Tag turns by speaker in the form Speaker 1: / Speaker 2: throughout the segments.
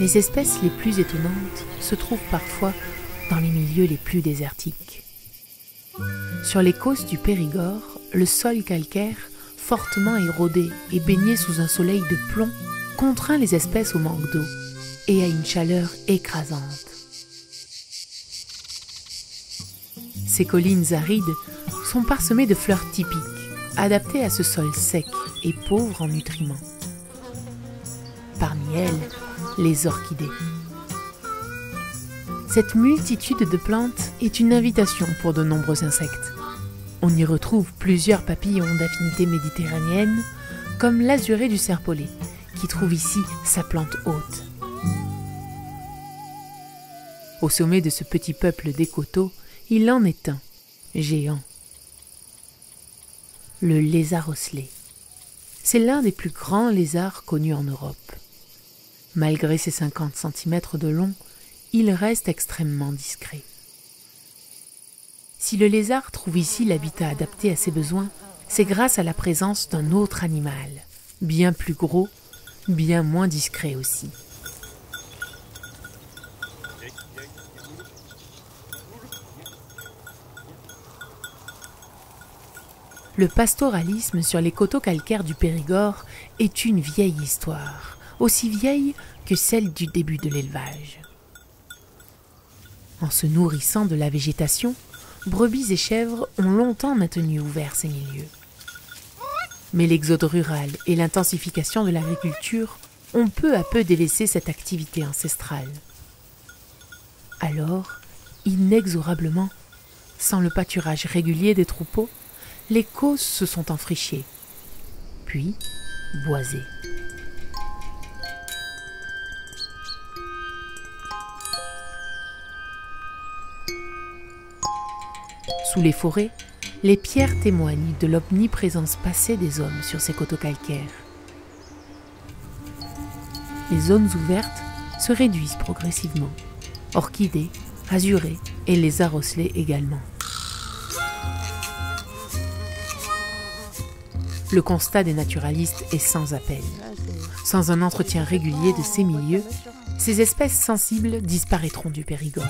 Speaker 1: Les espèces les plus étonnantes se trouvent parfois dans les milieux les plus désertiques. Sur les causses du Périgord, le sol calcaire, fortement érodé et baigné sous un soleil de plomb, contraint les espèces au manque d'eau et à une chaleur écrasante. Ces collines arides sont parsemées de fleurs typiques, adaptées à ce sol sec et pauvre en nutriments. Parmi elles, les orchidées. Cette multitude de plantes est une invitation pour de nombreux insectes. On y retrouve plusieurs papillons d'affinité méditerranéenne, comme l'azuré du serpolet, qui trouve ici sa plante hôte. Au sommet de ce petit peuple d'écoteaux, il en est un, géant. Le lézard osselet. C'est l'un des plus grands lézards connus en Europe. Malgré ses 50 cm de long, il reste extrêmement discret. Si le lézard trouve ici l'habitat adapté à ses besoins, c'est grâce à la présence d'un autre animal, bien plus gros, bien moins discret aussi. Le pastoralisme sur les coteaux calcaires du Périgord est une vieille histoire, aussi vieille que celle du début de l'élevage. En se nourrissant de la végétation, brebis et chèvres ont longtemps maintenu ouverts ces milieux. Mais l'exode rural et l'intensification de l'agriculture ont peu à peu délaissé cette activité ancestrale. Alors, inexorablement, sans le pâturage régulier des troupeaux, les causses se sont enfrichées, puis boisées. Sous les forêts, les pierres témoignent de l'omniprésence passée des hommes sur ces coteaux calcaires. Les zones ouvertes se réduisent progressivement. Orchidées, azurés et lézards osselets également. Le constat des naturalistes est sans appel. Sans un entretien régulier de ces milieux, ces espèces sensibles disparaîtront du Périgord.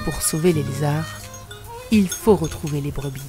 Speaker 1: Pour sauver les lézards, il faut retrouver les brebis.